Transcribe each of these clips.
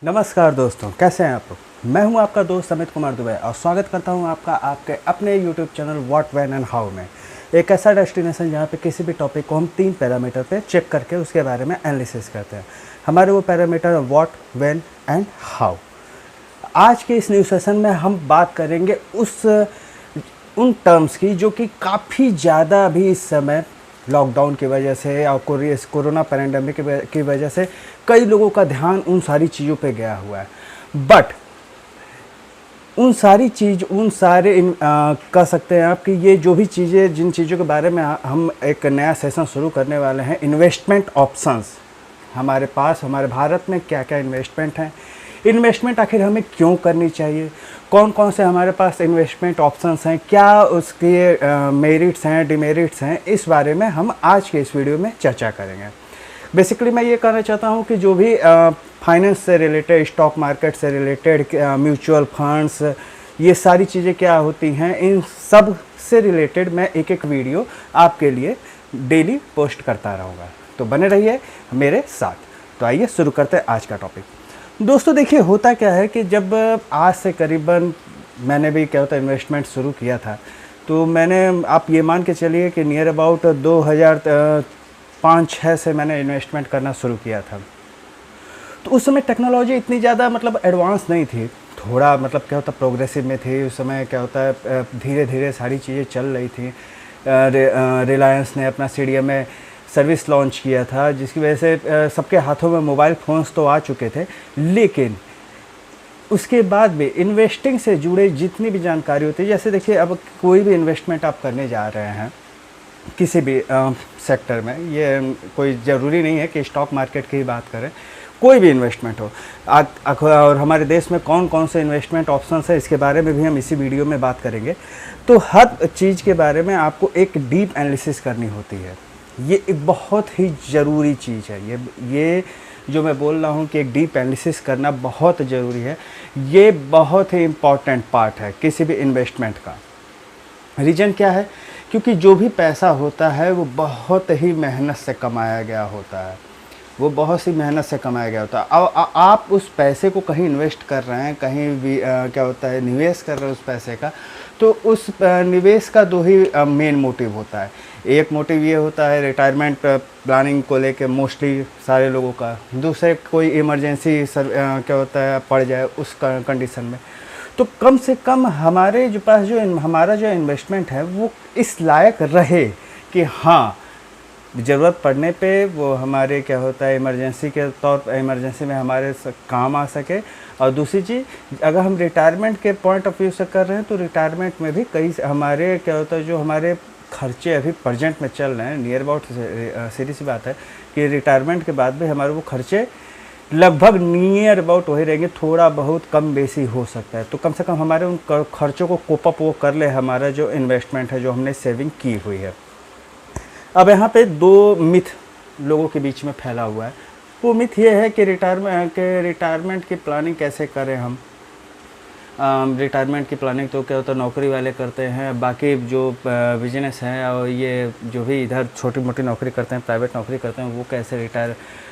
नमस्कार दोस्तों, कैसे हैं आप लोग। मैं हूं आपका दोस्त अमित कुमार दुबे और स्वागत करता हूं आपका आपके अपने YouTube channel what when and how में। एक ऐसा डेस्टिनेशन जहां पे किसी भी टॉपिक को हम 3 पैरामीटर पे चेक करके उसके बारे में एनालिसिस करते हैं। हमारे वो पैरामीटर है व्हाट, व्हेन एंड हाउ। आज के इस न्यू सेशन में हम बात करेंगे उन टर्म्स की जो कि काफ़ी ज़्यादा अभी इस समय लॉकडाउन की वजह से और कोरोना पैंडेमिक की वजह से कई लोगों का ध्यान उन सारी चीज़ों पे गया हुआ है। बट उन सारे कह सकते हैं आप कि ये जो भी चीज़ें जिन चीज़ों के बारे में हम एक नया सेशन शुरू करने वाले हैं, इन्वेस्टमेंट ऑप्शंस हमारे पास, हमारे भारत में क्या क्या इन्वेस्टमेंट हैं, इन्वेस्टमेंट आखिर हमें क्यों करनी चाहिए, कौन कौन से हमारे पास इन्वेस्टमेंट ऑप्शंस हैं, क्या उसके मेरिट्स हैं, डिमेरिट्स हैं, इस बारे में हम आज के इस वीडियो में चर्चा करेंगे। बेसिकली मैं ये कहना चाहता हूँ कि जो भी फाइनेंस से रिलेटेड, स्टॉक मार्केट से रिलेटेड, म्यूचुअल फंड्स, ये सारी चीज़ें क्या होती हैं, इन सब से रिलेटेड मैं एक एक वीडियो आपके लिए डेली पोस्ट करता रहूँगा। तो बने रहिए मेरे साथ। तो आइए शुरू करते हैं आज का टॉपिक। दोस्तों देखिए, होता क्या है कि जब आज से करीबन मैंने भी क्या होता है इन्वेस्टमेंट शुरू किया था, तो मैंने, आप ये मान के चलिए कि नियर अबाउट 2005-06 से मैंने इन्वेस्टमेंट करना शुरू किया था। तो उस समय टेक्नोलॉजी इतनी ज़्यादा मतलब एडवांस नहीं थी, थोड़ा मतलब क्या होता प्रोग्रेसिव में थी। उस समय क्या होता है धीरे धीरे सारी चीज़ें चल रही थी। रिलायंस ने अपना सीडीएम में सर्विस लॉन्च किया था, जिसकी वजह से सबके हाथों में मोबाइल फ़ोन्स तो आ चुके थे, लेकिन उसके बाद भी इन्वेस्टिंग से जुड़े जितनी भी जानकारी होती है, जैसे देखिए अब कोई भी इन्वेस्टमेंट आप करने जा रहे हैं किसी भी सेक्टर में, ये कोई ज़रूरी नहीं है कि स्टॉक मार्केट की ही बात करें, कोई भी इन्वेस्टमेंट हो। और हमारे देश में कौन कौन से इन्वेस्टमेंट ऑप्शंस है, इसके बारे में भी हम इसी वीडियो में बात करेंगे। तो हर चीज़ के बारे में आपको एक डीप एनालिसिस करनी होती है। ये एक बहुत ही ज़रूरी चीज़ है। ये जो मैं बोल रहा हूँ कि एक डीप एनालिसिस करना बहुत ज़रूरी है, ये बहुत ही इम्पॉर्टेंट पार्ट है किसी भी इन्वेस्टमेंट का। रीज़न क्या है? क्योंकि जो भी पैसा होता है वो बहुत ही मेहनत से कमाया गया होता है, वो बहुत सी मेहनत से कमाया गया होता है। अब आप उस पैसे को कहीं इन्वेस्ट कर रहे हैं, कहीं भी क्या होता है निवेश कर रहे हैं उस पैसे का, तो उस निवेश का दो ही मेन मोटिव होता है। एक मोटिव ये होता है रिटायरमेंट प्लानिंग को लेके मोस्टली सारे लोगों का, दूसरे कोई इमरजेंसी क्या होता है पड़ जाए उस कंडीशन में। तो कम से कम हमारे जो पास हमारा जो इन्वेस्टमेंट है वो इस लायक रहे कि हाँ, ज़रूरत पड़ने पे वो हमारे क्या होता है इमरजेंसी के तौर पर, इमरजेंसी में हमारे काम आ सके। और दूसरी चीज़, अगर हम रिटायरमेंट के पॉइंट ऑफ व्यू से कर रहे हैं तो रिटायरमेंट में भी कई हमारे क्या होता है, जो हमारे खर्चे अभी प्रेजेंट में चल रहे हैं, नियर अबाउट सीधी सी बात है कि रिटायरमेंट के बाद भी हमारे वो खर्चे लगभग नियर अबाउट वही रहेंगे, थोड़ा बहुत कम बेसी हो सकता है। तो कम से कम हमारे उन खर्चों को कोप अप वो कर ले हमारा जो इन्वेस्टमेंट है, जो हमने सेविंग की हुई है। अब यहाँ पे दो मिथ लोगों के बीच में फैला हुआ है। वो मिथ ये है कि रिटायरमेंट की प्लानिंग कैसे करें हम। रिटायरमेंट की प्लानिंग तो क्या होता है नौकरी वाले करते हैं, बाकी जो बिजनेस हैं और ये जो भी इधर छोटी मोटी नौकरी करते हैं, प्राइवेट नौकरी करते हैं, वो कैसे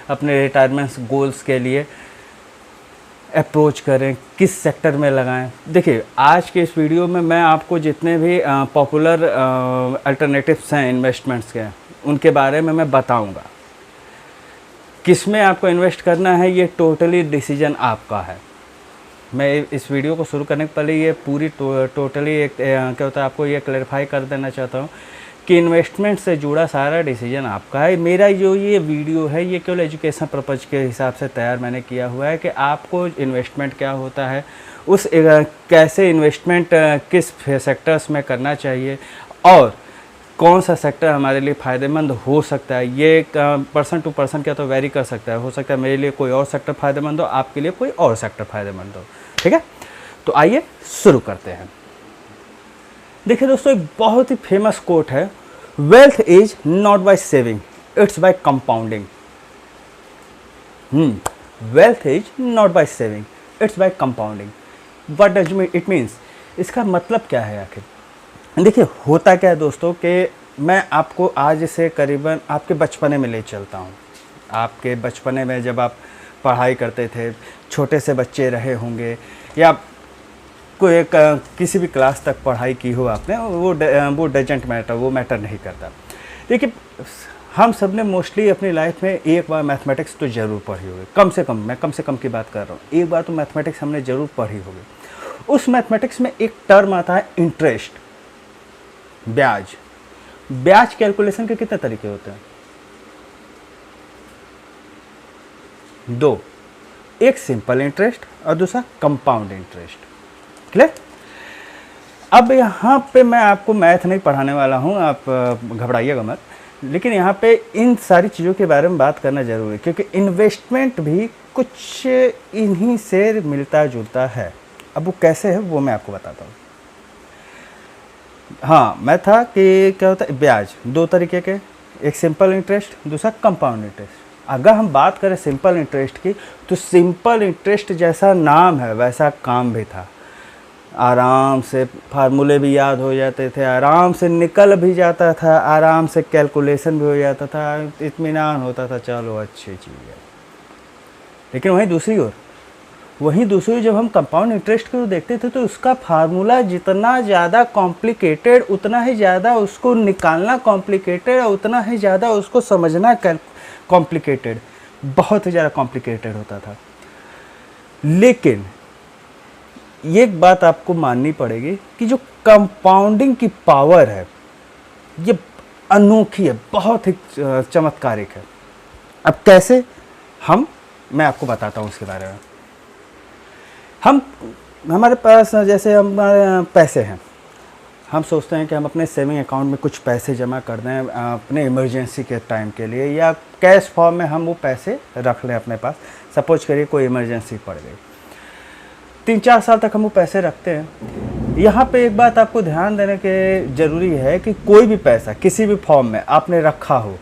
अपने रिटायरमेंट गोल्स के लिए अप्रोच करें, किस सेक्टर में लगाएं। देखिए, आज के इस वीडियो में मैं आपको जितने भी पॉपुलर अल्टरनेटिव्स हैं इन्वेस्टमेंट्स के, उनके बारे में मैं बताऊंगा। किस में आपको इन्वेस्ट करना है ये टोटली डिसीजन आपका है। मैं इस वीडियो को शुरू करने के पहले ये पूरी टोटली एक क्या होता है आपको ये क्लैरिफाई कर देना चाहता हूँ कि इन्वेस्टमेंट से जुड़ा सारा डिसीजन आपका है। मेरा जो ये वीडियो है ये केवल एजुकेशन पर्पज़ के हिसाब से तैयार मैंने किया हुआ है कि आपको इन्वेस्टमेंट क्या होता है, उस कैसे इन्वेस्टमेंट किस सेक्टर्स में करना चाहिए और कौन सा सेक्टर हमारे लिए फ़ायदेमंद हो सकता है। ये पर्सन टू पर्सन क्या तो वेरी कर सकता है। हो सकता है मेरे लिए कोई और सेक्टर फ़ायदेमंद हो, आपके लिए कोई और सेक्टर फ़ायदेमंद हो। ठीक है, तो आइए शुरू करते हैं। देखिए दोस्तों, एक बहुत ही फेमस कोट है, wealth is not by saving, it's by compounding. Wealth is not by saving, it's by compounding. What does it means? इसका मतलब क्या है आखिर? देखिए, होता क्या है दोस्तों कि मैं आपको आज से करीबन आपके बचपने में ले चलता हूँ। आपके बचपने में जब आप पढ़ाई करते थे, छोटे से बच्चे रहे होंगे या कोई एक किसी भी क्लास तक पढ़ाई की हो आपने, वो डजेंट मैटर, वो मैटर नहीं करता। देखिए हम सब ने मोस्टली अपनी लाइफ में एक बार मैथमेटिक्स तो ज़रूर पढ़ी होगी, कम से कम, मैं कम से कम की बात कर रहा हूँ, एक बार तो मैथमेटिक्स हमने ज़रूर पढ़ी होगी। उस मैथमेटिक्स में एक टर्म आता है इंटरेस्ट, ब्याज। ब्याज कैलकुलेशन के कितने तरीके होते हैं? दो, एक सिंपल इंटरेस्ट और दूसरा कंपाउंड इंटरेस्ट। क्लियर? अब यहाँ पे मैं आपको मैथ नहीं पढ़ाने वाला हूँ, आप घबराइएगा मत, लेकिन यहाँ पे इन सारी चीज़ों के बारे में बात करना ज़रूरी है, क्योंकि इन्वेस्टमेंट भी कुछ इन्हीं से मिलता जुलता है। अब वो कैसे है वो मैं आपको बताता हूँ। हाँ, मैं था कि क्या होता है, ब्याज दो तरीके के, एक सिंपल इंटरेस्ट, दूसरा कंपाउंड इंटरेस्ट। अगर हम बात करें सिंपल इंटरेस्ट की, तो सिंपल इंटरेस्ट जैसा नाम है वैसा काम भी था। आराम से फार्मूले भी याद हो जाते थे, आराम से निकल भी जाता था, आराम से कैलकुलेशन भी हो जाता था, इत्मीनान होता था, चलो अच्छी चीज़ है। लेकिन वहीं दूसरी ओर जब हम कंपाउंड इंटरेस्ट को देखते थे तो उसका फार्मूला जितना ज़्यादा कॉम्प्लिकेटेड, उतना ही ज़्यादा उसको निकालना कॉम्प्लिकेटेड, और उतना ही ज़्यादा उसको समझना कॉम्प्लिकेटेड, बहुत ही ज़्यादा कॉम्प्लिकेटेड होता था। लेकिन एक बात आपको माननी पड़ेगी कि जो कंपाउंडिंग की पावर है ये अनोखी है, बहुत ही चमत्कारिक है। अब कैसे, मैं आपको बताता हूँ उसके बारे में। हमारे पास जैसे हमारे पैसे हैं, हम सोचते हैं कि हम अपने सेविंग अकाउंट में कुछ पैसे जमा कर दें अपने इमरजेंसी के टाइम के लिए, या कैश फॉर्म में हम वो पैसे रख लें अपने पास। सपोज करिए कोई इमरजेंसी पड़ गई, 3-4 साल तक हम वो पैसे रखते हैं। यहाँ पे एक बात आपको ध्यान देने के ज़रूरी है कि कोई भी पैसा किसी भी फॉर्म में आपने रखा हो,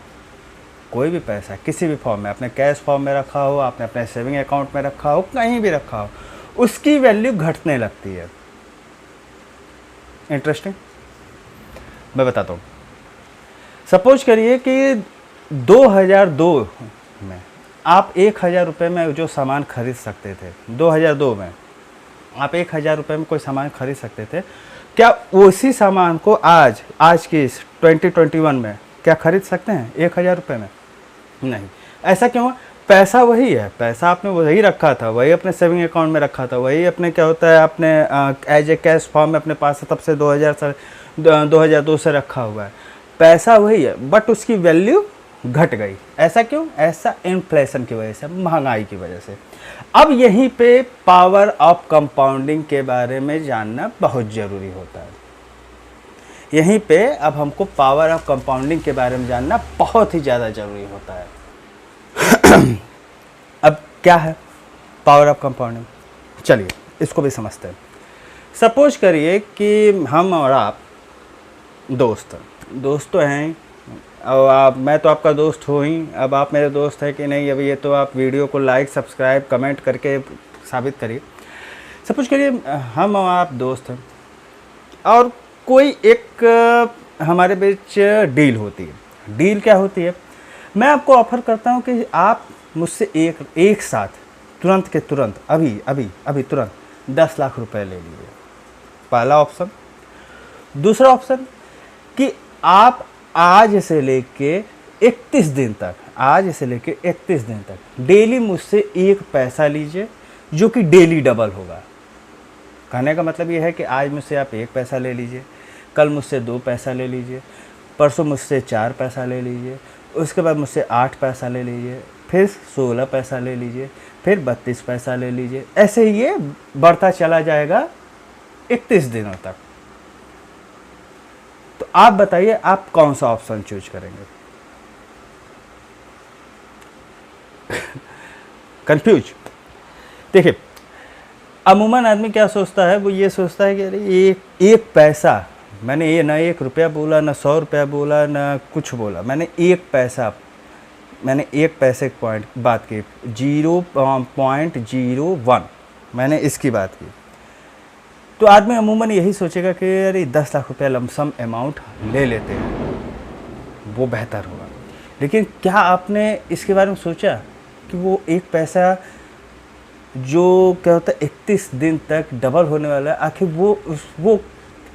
कोई भी पैसा किसी भी फॉर्म में, आपने कैश फॉर्म में रखा हो, आपने अपने सेविंग अकाउंट में रखा हो, कहीं भी रखा हो, उसकी वैल्यू घटने लगती है। इंटरेस्टिंग, मैं बताता हूँ। सपोज करिए कि 2002 में आप 1000 रुपये में जो सामान खरीद सकते थे, 2002 में आप 1000 रुपये में कोई सामान खरीद सकते थे, क्या उसी सामान को आज की 2021 में क्या खरीद सकते हैं 1000 रुपये में? नहीं। ऐसा क्यों? पैसा वही है, पैसा आपने वही रखा था, वही अपने सेविंग अकाउंट में रखा था, वही अपने क्या होता है आपने एज ए कैश फॉर्म में अपने पास तब से 2002 से रखा हुआ है। पैसा वही है, बट उसकी वैल्यू घट गई। ऐसा क्यों? ऐसा इन्फ्लेशन की वजह से, महंगाई की वजह से। अब यहीं पे पावर ऑफ कंपाउंडिंग के बारे में जानना बहुत ज़रूरी होता है। यहीं पे अब हमको पावर ऑफ कंपाउंडिंग के बारे में जानना बहुत ही ज़्यादा ज़रूरी होता है। अब क्या है पावर ऑफ कंपाउंडिंग? चलिए इसको भी समझते हैं। सपोज करिए कि हम और आप दोस्त तो हैं, और मैं तो आपका दोस्त हूँ ही, अब आप मेरे दोस्त हैं कि नहीं, अभी ये तो आप वीडियो को लाइक, सब्सक्राइब, कमेंट करके साबित करिए। सपोज करिए हम और आप दोस्त हैं, और कोई एक हमारे बीच डील होती है। डील क्या होती है? मैं आपको ऑफ़र करता हूँ कि आप मुझसे एक साथ तुरंत के तुरंत अभी तुरंत 10 लाख रुपए ले लीजिए। पहला ऑप्शन। दूसरा ऑप्शन कि आप आज से लेके 31 दिन तक डेली मुझसे 1 पैसा लीजिए, जो कि डेली डबल होगा। कहने का मतलब ये है कि आज मुझसे आप 1 पैसा ले लीजिए, कल मुझसे 2 पैसा ले लीजिए, परसों मुझसे 4 पैसा ले लीजिए, उसके बाद मुझसे 8 पैसा ले लीजिए, फिर 16 पैसा ले लीजिए, फिर 32 पैसा ले लीजिए। ऐसे ही ये बढ़ता चला जाएगा 31 दिनों तक। तो आप बताइए आप कौन सा ऑप्शन चूज करेंगे? कंफ्यूज? देखिए अमूमन आदमी क्या सोचता है, वो ये सोचता है कि अरे एक पैसा, मैंने ये ना 1 रुपया बोला, ना 100 रुपया बोला, ना कुछ बोला, मैंने 1 पैसे पॉइंट बात की, 0.01 मैंने इसकी बात की। तो आदमी अमूमन यही सोचेगा कि अरे 10 लाख रुपया लमसम अमाउंट ले लेते हैं, वो बेहतर होगा। लेकिन क्या आपने इसके बारे में सोचा कि वो 1 पैसा जो क्या होता है 31 दिन तक डबल होने वाला है, आखिर वो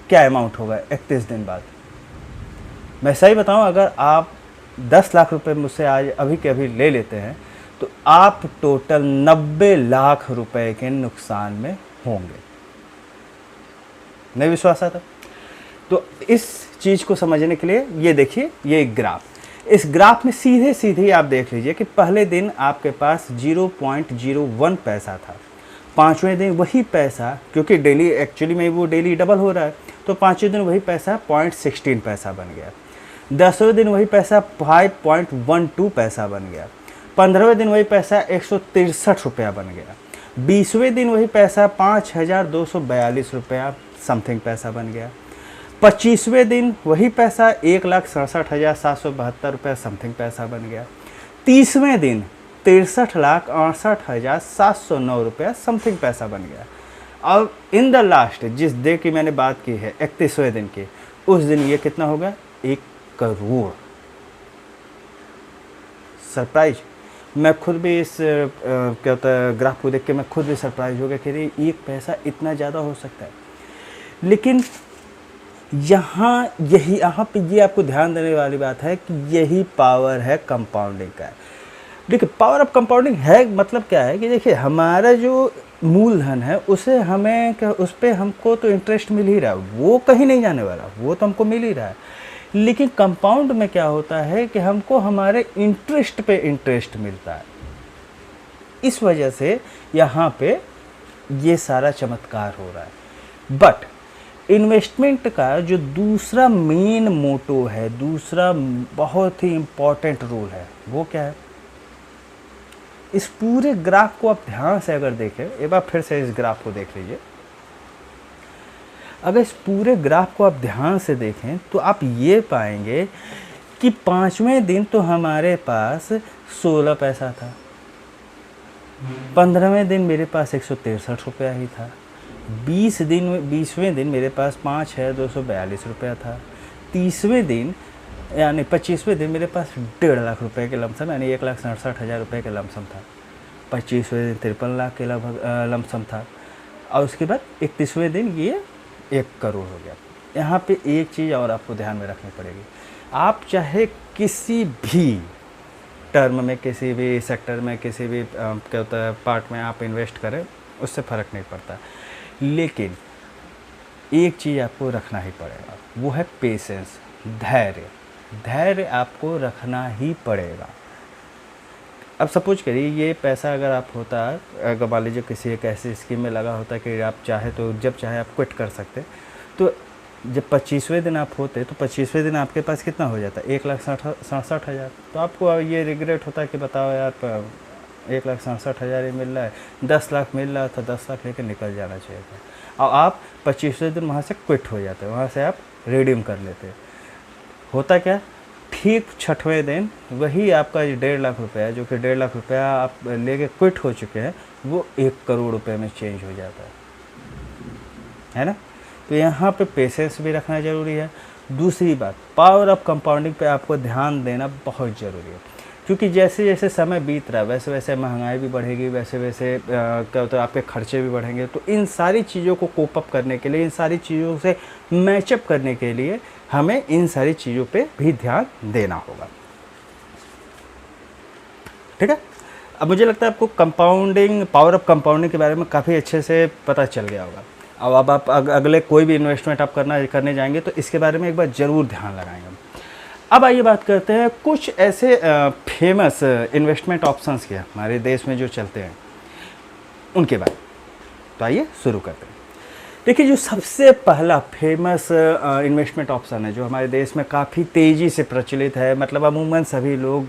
क्या अमाउंट होगा 31 दिन बाद। मैं सही बताऊं, अगर आप 10 लाख रुपए मुझसे आज अभी के अभी ले लेते हैं तो आप टोटल 90 लाख रुपए के नुकसान में होंगे। नहीं विश्वास आता? तो इस चीज़ को समझने के लिए ये देखिए, ये एक ग्राफ, इस ग्राफ में सीधे सीधे आप देख लीजिए कि पहले दिन आपके पास 0.01 पैसा था, 5वें दिन वही पैसा, क्योंकि डेली एक्चुअली में वो डेली डबल हो रहा है, तो 5वें दिन वही पैसा 0.16 पैसा बन गया, 10वें दिन वही पैसा 5.12 पैसा बन गया, 15वें दिन वही पैसा 163 रुपया बन गया, 20वें दिन वही पैसा 5,242 रुपया समथिंग पैसा बन गया, 25वें दिन वही पैसा 1,67,772 रुपया समथिंग पैसा बन गया, 30वें दिन 63,68,709 रुपया समथिंग पैसा बन गया। और इन द लास्ट, जिस डे की मैंने बात की है 31वें दिन की, उस दिन ये कितना होगा? 1 करोड़। सरप्राइज, मैं खुद भी इस क्या होता है ग्राफ को देख के मैं खुद भी सरप्राइज हो गया कि एक पैसा इतना ज़्यादा हो सकता है। लेकिन यहाँ पे ये आपको ध्यान देने वाली बात है कि यही पावर है कंपाउंडिंग का। देखिए, पावर ऑफ कंपाउंडिंग है मतलब क्या है कि देखिए, हमारा जो मूलधन है उसे हमें उस पर हमको तो इंटरेस्ट मिल ही रहा है, वो कहीं नहीं जाने वाला, वो तो हमको मिल ही रहा है। लेकिन कंपाउंड में क्या होता है कि हमको हमारे इंटरेस्ट पे इंटरेस्ट मिलता है। इस वजह से यहाँ पे ये सारा चमत्कार हो रहा है। बट इन्वेस्टमेंट का जो दूसरा मेन मोटो है, दूसरा बहुत ही इम्पॉर्टेंट रूल है, वो क्या है? इस पूरे ग्राफ को आप ध्यान से अगर देखें, एक बार फिर से इस ग्राफ को देख लीजिए। अगर इस पूरे ग्राफ को आप ध्यान से देखें तो आप ये पाएंगे कि 5वें दिन तो हमारे पास 16 पैसा था, 15वें दिन मेरे पास 163 रुपया ही था, 20वें दिन मेरे पास 5,242 रुपया था, 30वें दिन यानी 25वें दिन मेरे पास 1.5 लाख रुपए के लमसम यानी 1,67,000 रुपये के लमसम था, 25वें दिन 53 लाख के लगभग लमसम था, और उसके बाद 31वें दिन ये 1 करोड़ हो गया। यहाँ पे एक चीज़ और आपको ध्यान में रखनी पड़ेगी, आप चाहे किसी भी टर्म में, किसी भी सेक्टर में, किसी भी क्या होता है पार्ट में आप इन्वेस्ट करें, उससे फ़र्क नहीं पड़ता, लेकिन एक चीज़ आपको रखना ही पड़ेगा, वो है पेशेंस, धैर्य। धैर्य आपको रखना ही पड़ेगा। अब सपोज करिए ये पैसा अगर आप होता, अगर मान लीजिए किसी एक ऐसी स्कीम में लगा होता कि आप चाहे तो जब चाहे आप क्विट कर सकते, तो जब 25वें दिन आप होते तो 25वें दिन आपके पास कितना हो जाता? 1,67,000। तो आपको ये रिग्रेट होता कि बताओ यार 1,67,000 ही मिल रहा है, 10 लाख मिल रहा था, 10 लाख लेकर निकल जाना चाहिए था, और आप 25वें दिन वहाँ से क्विट हो जाते, वहाँ से आप रिडीम कर लेते। होता क्या? ठीक 6वें दिन वही आपका 1.5 लाख रुपया है, जो कि 1.5 लाख रुपया आप लेके क्विट हो चुके हैं, वो 1 करोड़ रुपए में चेंज हो जाता है ना? तो यहाँ पे पेशेंस भी रखना ज़रूरी है। दूसरी बात, पावर ऑफ कंपाउंडिंग पे आपको ध्यान देना बहुत ज़रूरी है, क्योंकि जैसे जैसे समय बीत रहा है वैसे वैसे महंगाई भी बढ़ेगी, वैसे वैसे क्या होता है आपके खर्चे भी बढ़ेंगे। तो इन सारी चीज़ों को कोप अप करने के लिए, इन सारी चीज़ों से मैचअप करने के लिए हमें इन सारी चीज़ों पे भी ध्यान देना होगा। ठीक है, अब मुझे लगता है आपको कंपाउंडिंग, पावर ऑफ कंपाउंडिंग के बारे में काफ़ी अच्छे से पता चल गया होगा। अब आप अगले कोई भी इन्वेस्टमेंट आप करने जाएंगे तो इसके बारे में एक बार ज़रूर ध्यान लगाएंगे। अब आइए बात करते हैं कुछ ऐसे फेमस इन्वेस्टमेंट ऑप्शंस के, हमारे देश में जो चलते हैं उनके बारे में। तो आइए शुरू करते हैं। देखिए, जो सबसे पहला फेमस इन्वेस्टमेंट ऑप्शन है जो हमारे देश में काफ़ी तेज़ी से प्रचलित है, मतलब अमूमन सभी लोग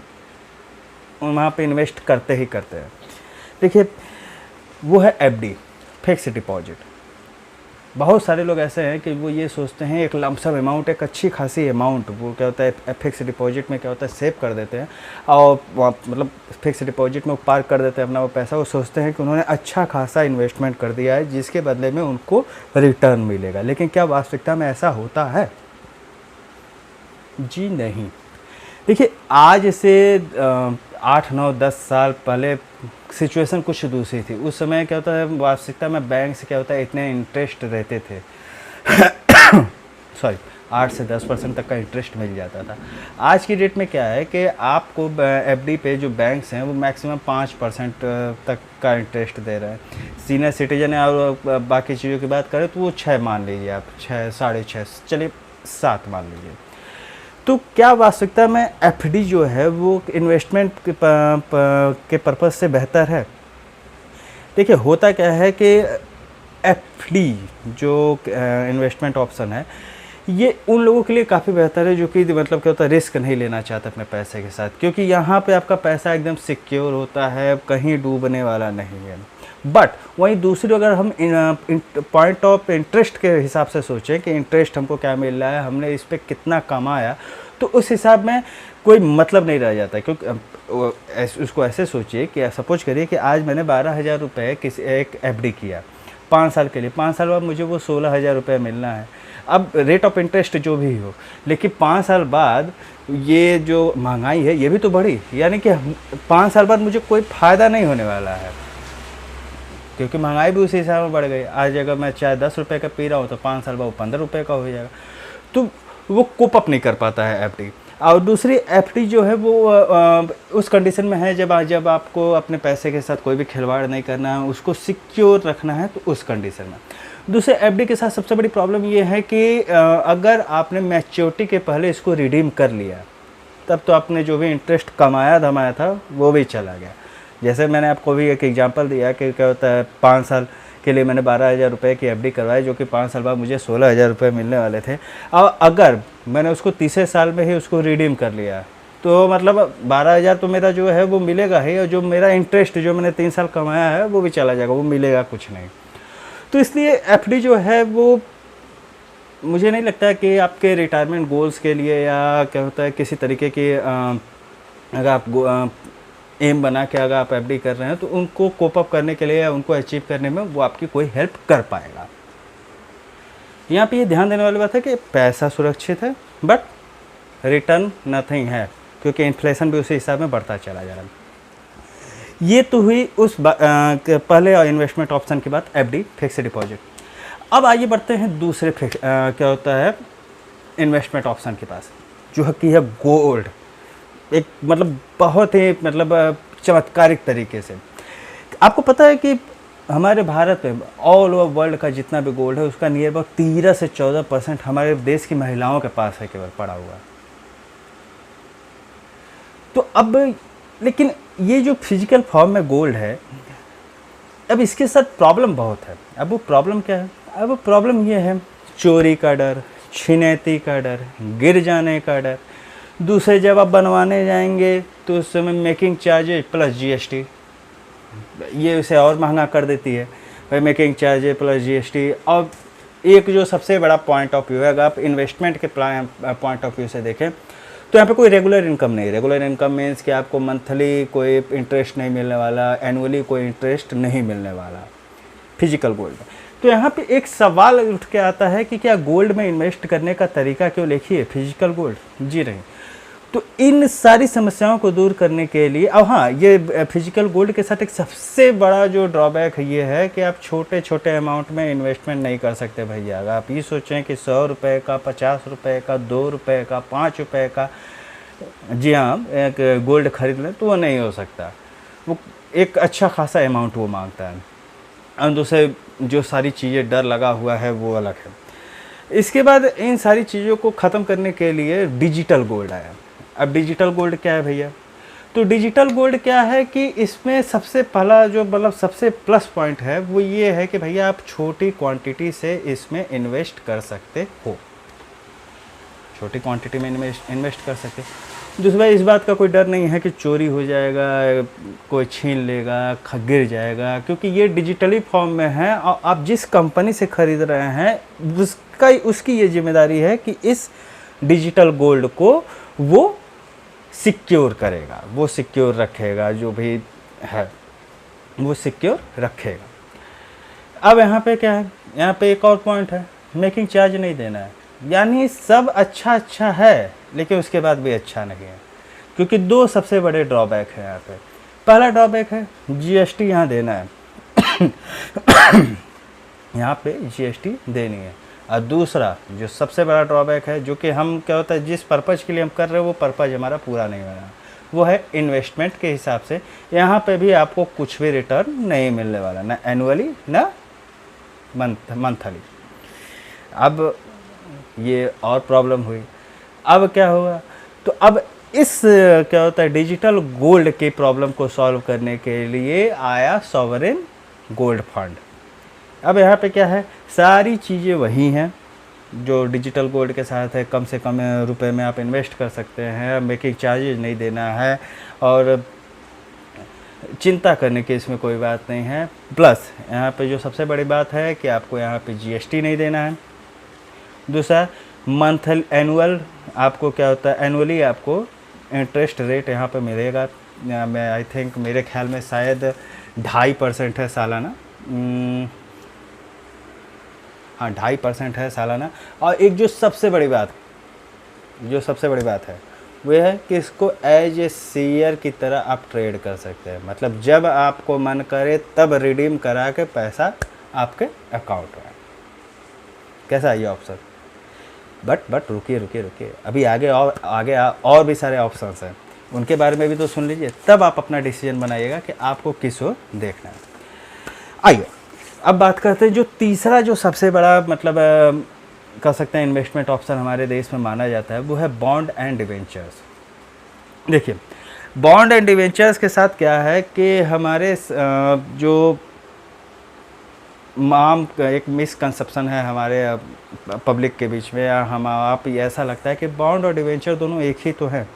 वहाँ पे इन्वेस्ट करते ही करते हैं, देखिए वो है एफडी, फिक्स डिपॉजिट। बहुत सारे लोग ऐसे हैं कि वो ये सोचते हैं एक लमसम अमाउंट, एक अच्छी खासी अमाउंट, वो क्या होता है फिक्स डिपॉजिट में क्या होता है सेव कर देते हैं, और मतलब फिक्स डिपॉजिट में पार्क कर देते हैं अपना वो पैसा। वो सोचते हैं कि उन्होंने अच्छा खासा इन्वेस्टमेंट कर दिया है जिसके बदले में उनको रिटर्न मिलेगा। लेकिन क्या वास्तविकता में ऐसा होता है? जी नहीं। देखिए, आज से 8, 9, 10 साल पहले सिचुएशन कुछ दूसरी थी। उस समय क्या होता है, वास्तविकता में बैंक से क्या होता है, इतने इंटरेस्ट रहते थे सॉरी 8 से 10% तक का इंटरेस्ट मिल जाता था। आज की डेट में क्या है कि आपको एफडी पे जो बैंक्स हैं वो मैक्सिमम 5% तक का इंटरेस्ट दे रहे हैं। सीनियर सिटीजन है और बाकी चीज़ों की बात करें तो वो 6 मान लीजिए आप, 6 6.5 चलिए 7 मान लीजिए। तो क्या वास्तविकता में एफडी जो है वो इन्वेस्टमेंट के पर्पज़ से बेहतर है? देखिए होता क्या है कि एफडी जो इन्वेस्टमेंट ऑप्शन है ये उन लोगों के लिए काफ़ी बेहतर है जो कि मतलब क्या होता है, रिस्क नहीं लेना चाहते अपने पैसे के साथ, क्योंकि यहाँ पे आपका पैसा एकदम सिक्योर होता है, कहीं डूबने वाला नहीं है। बट वहीं दूसरी अगर हम पॉइंट ऑफ इंटरेस्ट के हिसाब से सोचें कि इंटरेस्ट हमको क्या मिल रहा है, हमने इस पर कितना कमाया, तो उस हिसाब में कोई मतलब नहीं रह जाता। क्योंकि उसको ऐसे सोचिए कि सपोज करिए कि आज मैंने 12,000 रुपये किसी एक एफडी किया 5 साल के लिए, 5 साल बाद मुझे वो 16,000 रुपये मिलना है। अब रेट ऑफ इंटरेस्ट जो भी हो, लेकिन 5 साल बाद ये जो महंगाई है ये भी तो बढ़ी, यानी कि 5 साल बाद मुझे कोई फ़ायदा नहीं होने वाला है, क्योंकि महंगाई भी उसी हिसाब में बढ़ गई। आज अगर मैं चाय 10 रुपये का पी रहा हूँ तो 5 साल बाद वो 15 रुपये का हो जाएगा, तो वो कोप अप नहीं कर पाता है एफडी। और दूसरी एफडी जो है वो उस कंडीशन में है जब आपको अपने पैसे के साथ कोई भी खिलवाड़ नहीं करना है, उसको सिक्योर रखना है, तो उस कंडीशन में। दूसरे एफडी के साथ सबसे बड़ी प्रॉब्लम ये है कि अगर आपने मैच्योरिटी के पहले इसको रिडीम कर लिया तब तो आपने जो भी इंटरेस्ट कमाया धमाया था वो भी चला गया। जैसे मैंने आपको भी एक एग्जांपल दिया कि क्या होता है, 5 साल के लिए मैंने 12,000 रुपये की एफडी करवाई, जो कि 5 साल बाद मुझे 16,000 रुपये मिलने वाले थे। और अगर मैंने उसको तीसरे साल में ही उसको रिडीम कर लिया तो मतलब 12,000 तो मेरा जो है वो मिलेगा ही, और जो मेरा इंटरेस्ट जो मैंने 3 साल कमाया है वो भी चला जाएगा, वो मिलेगा कुछ नहीं। तो इसलिए एफडी जो है वो मुझे नहीं लगता कि आपके रिटायरमेंट गोल्स के लिए या क्या होता है किसी तरीके की अगर आप एम बना के अगर आप एफडी कर रहे हैं तो उनको कोप अप करने के लिए या उनको अचीव करने में वो आपकी कोई हेल्प कर पाएगा। यहाँ पे ये ध्यान देने वाली बात है कि पैसा सुरक्षित है बट रिटर्न नथिंग है, क्योंकि इन्फ्लेशन भी उसी हिसाब में बढ़ता चला जा रहा है। ये तो हुई उस पहले इन्वेस्टमेंट ऑप्शन की बात, एफडी फिक्स डिपॉजिट। अब आइए बढ़ते हैं दूसरे क्या होता है इन्वेस्टमेंट ऑप्शन के पास, जो कि है गोल्ड। एक मतलब बहुत ही मतलब चमत्कारिक तरीके से आपको पता है कि हमारे भारत में ऑल ओवर वर्ल्ड का जितना भी गोल्ड है उसका नियर अबाउट 13 से 14% हमारे देश की महिलाओं के पास है केवल पड़ा हुआ। तो अब लेकिन ये जो फिजिकल फॉर्म में गोल्ड है, अब इसके साथ प्रॉब्लम बहुत है। अब वो प्रॉब्लम क्या है? अब वो प्रॉब्लम ये है चोरी का डर, छिनैती का डर, गिर जाने का डर। दूसरे जब आप बनवाने जाएंगे तो उस समय मेकिंग चार्जेज प्लस जीएसटी, ये उसे और महंगा कर देती है भाई, मेकिंग चार्जेज प्लस जीएसटी। और एक जो सबसे बड़ा पॉइंट ऑफ व्यू है, अगर आप इन्वेस्टमेंट के पॉइंट ऑफ व्यू से देखें तो यहाँ पे कोई रेगुलर इनकम नहीं। रेगुलर इनकम मीन्स कि आपको मंथली कोई इंटरेस्ट नहीं मिलने वाला, एनुअली कोई इंटरेस्ट नहीं मिलने वाला फिजिकल गोल्ड में। तो यहाँ पे एक सवाल उठ के आता है कि क्या गोल्ड में इन्वेस्ट करने का तरीका क्यों लिखिए फिजिकल गोल्ड? जी नहीं। तो इन सारी समस्याओं को दूर करने के लिए, अब हाँ, ये फिजिकल गोल्ड के साथ एक सबसे बड़ा जो ड्रॉबैक ये है कि आप छोटे छोटे अमाउंट में इन्वेस्टमेंट नहीं कर सकते भैया। अगर आप ये सोचें कि 100 रुपये का, 50 रुपये का, 2 रुपये का, 5 रुपये का, जी हाँ, एक गोल्ड खरीद लें तो वो नहीं हो सकता। वो एक अच्छा खासा अमाउंट वो मांगता है, और दूसरे जो सारी चीज़ें डर लगा हुआ है वो अलग है। इसके बाद इन सारी चीज़ों को ख़त्म करने के लिए डिजिटल गोल्ड आया। अब डिजिटल गोल्ड क्या है भैया? तो डिजिटल गोल्ड क्या है कि इसमें सबसे पहला जो मतलब सबसे प्लस पॉइंट है वो ये है कि भैया आप छोटी क्वांटिटी से इसमें इन्वेस्ट कर सकते हो, छोटी क्वांटिटी में इन्वेस्ट कर सकते हो। दूसरा, इस बात का कोई डर नहीं है कि चोरी हो जाएगा, कोई छीन लेगा, गिर जाएगा, क्योंकि ये डिजिटली फॉर्म में है और आप जिस कंपनी से ख़रीद रहे हैं उसकी ये जिम्मेदारी है कि इस डिजिटल गोल्ड को वो सिक्योर करेगा, वो सिक्योर रखेगा, जो भी है वो सिक्योर रखेगा। अब यहाँ पे क्या है, यहाँ पे एक और पॉइंट है, मेकिंग चार्ज नहीं देना है। यानी सब अच्छा है लेकिन उसके बाद भी अच्छा नहीं है, क्योंकि दो सबसे बड़े ड्रॉबैक है यहाँ पे। पहला ड्रॉबैक है जीएसटी यहाँ देना है यहाँ पे जीएसटी देनी है। और दूसरा जो सबसे बड़ा ड्रॉबैक है, जो कि हम क्या होता है जिस पर्पज़ के लिए हम कर रहे हैं वो पर्पज़ हमारा पूरा नहीं बना, वो है इन्वेस्टमेंट के हिसाब से यहाँ पे भी आपको कुछ भी रिटर्न नहीं मिलने वाला, ना एनुअली ना मंथली। अब ये और प्रॉब्लम हुई। अब क्या होगा, तो अब इस क्या होता है डिजिटल गोल्ड के प्रॉब्लम को सॉल्व करने के लिए आया सॉवरेन गोल्ड फंड। अब यहाँ पे क्या है, सारी चीज़ें वही हैं जो डिजिटल गोल्ड के साथ है। कम से कम रुपए में आप इन्वेस्ट कर सकते हैं, मेकिंग चार्जेज नहीं देना है और चिंता करने की इसमें कोई बात नहीं है। प्लस यहाँ पे जो सबसे बड़ी बात है कि आपको यहाँ पे जीएसटी नहीं देना है। दूसरा मंथल एनुअल आपको क्या होता है, एनुअली आपको इंटरेस्ट रेट यहाँ पे मिलेगा। मैं आई थिंक मेरे ख्याल में शायद 2.5% है सालाना। हाँ 2.5% है सालाना। और एक जो सबसे बड़ी बात है वो है कि इसको एज ए शेयर की तरह आप ट्रेड कर सकते हैं। मतलब जब आपको मन करे तब रिडीम करा के पैसा आपके अकाउंट में। कैसा है ये ऑप्शन? बट रुकिए अभी आगे और भी सारे ऑप्शंस हैं, उनके बारे में भी तो सुन लीजिए, तब आप अपना डिसीजन बनाइएगा कि आपको किस ओर देखना है। आइए अब बात करते हैं जो तीसरा जो सबसे बड़ा मतलब कह सकते हैं इन्वेस्टमेंट ऑप्शन हमारे देश में माना जाता है, वो है बॉन्ड एंड डिवेंचर्स। देखिए बॉन्ड एंड डिवेंचर्स के साथ क्या है कि हमारे जो एक मिसकंसेप्शन है हमारे पब्लिक के बीच में, या आप ऐसा लगता है कि बॉन्ड और डिवेंचर दोनों एक ही तो हैं।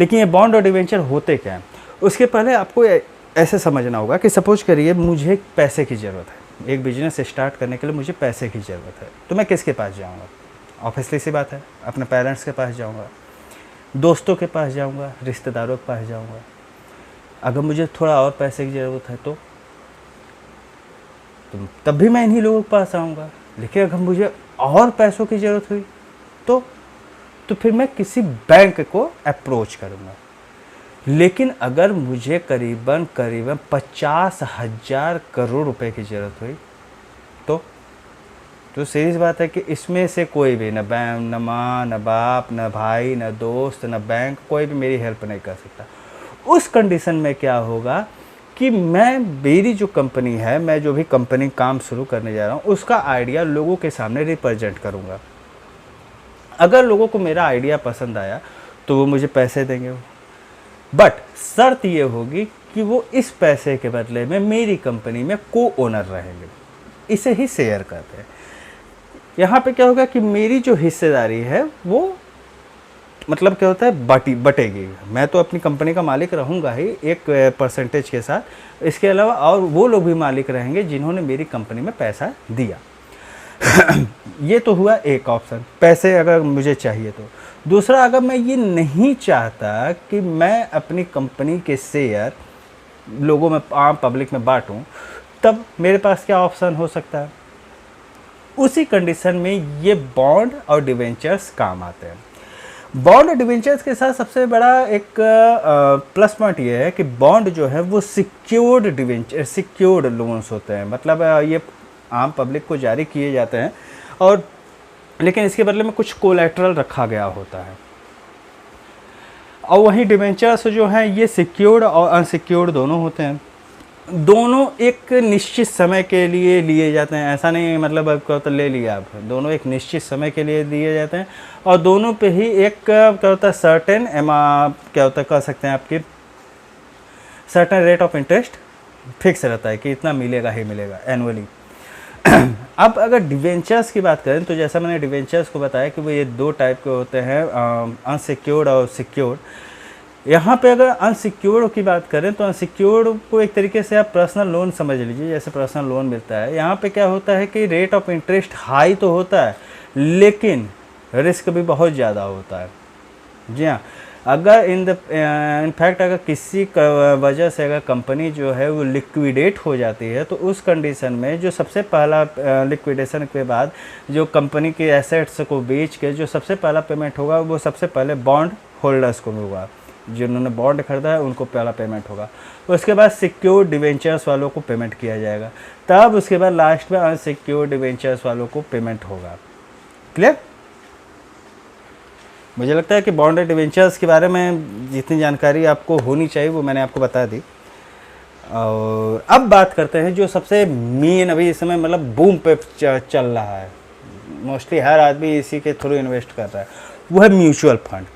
लेकिन ये बॉन्ड और डिवेंचर होते क्या हैं, उसके पहले आपको ऐसे समझना होगा कि सपोज करिए मुझे पैसे की ज़रूरत है, एक बिजनेस स्टार्ट करने के लिए मुझे पैसे की ज़रूरत है, तो मैं किसके पास जाऊंगा? ऑब्वियसली सी बात है, अपने पेरेंट्स के पास जाऊंगा, दोस्तों के पास जाऊंगा, रिश्तेदारों के पास जाऊंगा। अगर मुझे थोड़ा और पैसे की ज़रूरत है तो तब भी मैं इन्हीं लोगों के पास आऊँगा। लेकिन अगर मुझे और पैसों की ज़रूरत हुई तो फिर मैं किसी बैंक को अप्रोच करूँगा। लेकिन अगर मुझे करीबन 50,000 करोड़ रुपए की ज़रूरत हुई तो सीरीज बात है कि इसमें से कोई भी न माँ न बाप न भाई न दोस्त न बैंक, कोई भी मेरी हेल्प नहीं कर सकता। उस कंडीशन में क्या होगा कि मेरी जो कंपनी है, मैं जो भी कंपनी काम शुरू करने जा रहा हूँ, उसका आइडिया लोगों के सामने रिप्रेजेंट करूँगा। अगर लोगों को मेरा आइडिया पसंद आया तो वो मुझे पैसे देंगे, बट शर्त ये होगी कि वो इस पैसे के बदले में मेरी कंपनी में को ओनर रहेंगे। इसे ही शेयर कहते हैं। यहाँ पे क्या होगा कि मेरी जो हिस्सेदारी है वो मतलब क्या होता है बटेगी। मैं तो अपनी कंपनी का मालिक रहूँगा ही एक परसेंटेज के साथ, इसके अलावा और वो लोग भी मालिक रहेंगे जिन्होंने मेरी कंपनी में पैसा दिया। ये तो हुआ एक ऑप्शन, पैसे अगर मुझे चाहिए तो। दूसरा, अगर मैं ये नहीं चाहता कि मैं अपनी कंपनी के शेयर लोगों में आम पब्लिक में बांटूं, तब मेरे पास क्या ऑप्शन हो सकता है? उसी कंडीशन में ये बॉन्ड और डिवेंचर्स काम आते हैं। बॉन्ड और डिवेंचर्स के साथ सबसे बड़ा एक प्लस पॉइंट ये है कि बॉन्ड जो है वो सिक्योर्ड लोन्स होते हैं। मतलब ये आम पब्लिक को जारी किए जाते हैं और लेकिन इसके बदले में कुछ कोलैटरल रखा गया होता है। और वहीं डिवेंचर्स जो हैं ये सिक्योर्ड और अनसिक्योर्ड दोनों होते हैं। दोनों एक निश्चित समय के लिए लिए जाते हैं, ऐसा नहीं मतलब क्या होता ले लिया आप, दोनों एक निश्चित समय के लिए दिए जाते हैं। और दोनों पे ही एक क्या होता है सर्टेन क्या होता है कह सकते हैं आपकी certain rate of interest fix रहता है कि इतना मिलेगा ही मिलेगा एनुअली। अब अगर डिवेंचर्स की बात करें तो जैसा मैंने डिवेंचर्स को बताया कि वो ये दो टाइप के होते हैं, अनसिक्योर्ड और सिक्योर्ड। यहाँ पे अगर अनसिक्योर्ड की बात करें तो अनसिक्योर्ड को एक तरीके से आप पर्सनल लोन समझ लीजिए, जैसे पर्सनल लोन मिलता है। यहाँ पे क्या होता है कि रेट ऑफ इंटरेस्ट हाई तो होता है लेकिन रिस्क भी बहुत ज़्यादा होता है। जी हाँ, अगर इनफैक्ट अगर किसी वजह से अगर कंपनी जो है वो लिक्विडेट हो जाती है तो उस कंडीशन में जो सबसे पहला लिक्विडेशन के बाद जो कंपनी के एसेट्स को बेच के जो सबसे पहला पेमेंट होगा वो सबसे पहले बॉन्ड होल्डर्स को होगा। जिन्होंने बॉन्ड खरीदा है उनको पहला पेमेंट होगा, उसके बाद सिक्योर्ड डिवेंचर्स वालों को पेमेंट किया जाएगा, तब उसके बाद लास्ट में अनसिक्योर्ड डिवेंचर्स वालों को पेमेंट होगा। क्लियर? मुझे लगता है कि बॉन्ड एंड डिवेंचर्स के बारे में जितनी जानकारी आपको होनी चाहिए वो मैंने आपको बता दी। और अब बात करते हैं जो सबसे मेन अभी इस समय मतलब बूम पे चल रहा है, मोस्टली हर आदमी इसी के थ्रू इन्वेस्ट कर रहा है, वो है म्यूचुअल फंड।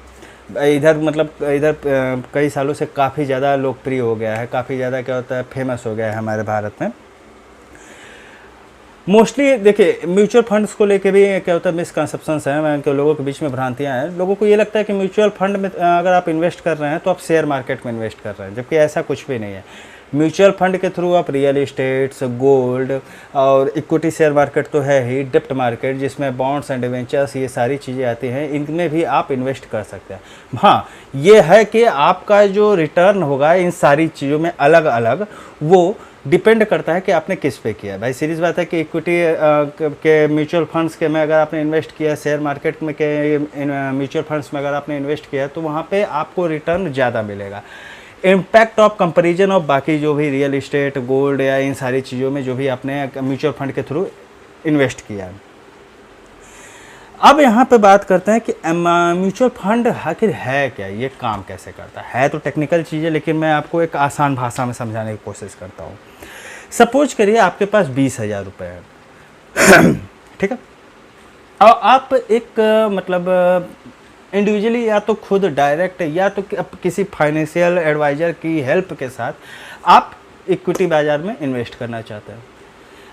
इधर कई सालों से काफ़ी ज़्यादा लोकप्रिय हो गया है, काफ़ी ज़्यादा क्या होता है फेमस हो गया है हमारे भारत में। मोस्टली देखिए म्यूचुअल फंड्स को लेके भी क्या होता है मिसकंसेप्शंस हैं, लोगों के बीच में भ्रांतियां हैं। लोगों को ये लगता है कि म्यूचुअल फंड में अगर आप इन्वेस्ट कर रहे हैं तो आप शेयर मार्केट में इन्वेस्ट कर रहे हैं, जबकि ऐसा कुछ भी नहीं है। म्यूचुअल फंड के थ्रू आप रियल इस्टेट्स, गोल्ड और इक्विटी शेयर मार्केट तो है ही, डिप्ट मार्केट जिसमें बॉन्ड्स एंड डिवेंचर्स ये सारी चीज़ें आती हैं, इनमें भी आप इन्वेस्ट कर सकते हैं। हाँ, ये है कि आपका जो रिटर्न होगा इन सारी चीज़ों में अलग अलग वो डिपेंड करता है कि आपने किस पे किया। भाई सीरीज बात है कि इक्विटी के म्यूचुअल फंड्स के में अगर आपने इन्वेस्ट किया, शेयर मार्केट में के म्यूचुअल फंड्स में अगर आपने इन्वेस्ट किया तो वहाँ पे आपको रिटर्न ज़्यादा मिलेगा। इम्पैक्ट ऑफ कंपैरिजन ऑफ बाकी जो भी रियल इस्टेट, गोल्ड या इन सारी चीज़ों में जो भी आपने म्यूचुअल फंड के थ्रू इन्वेस्ट किया। अब यहाँ पे बात करते हैं कि म्यूचुअल फंड आखिर है क्या, ये काम कैसे करता है तो टेक्निकल चीज़ है, लेकिन मैं आपको एक आसान भाषा में समझाने की कोशिश करता हूँ। सपोज करिए आपके पास 20,000 रुपये है ठीक है, और आप एक मतलब इंडिविजुअली या तो खुद डायरेक्ट या तो किसी फाइनेंशियल एडवाइज़र की हेल्प के साथ आप इक्विटी बाज़ार में इन्वेस्ट करना चाहते हैं।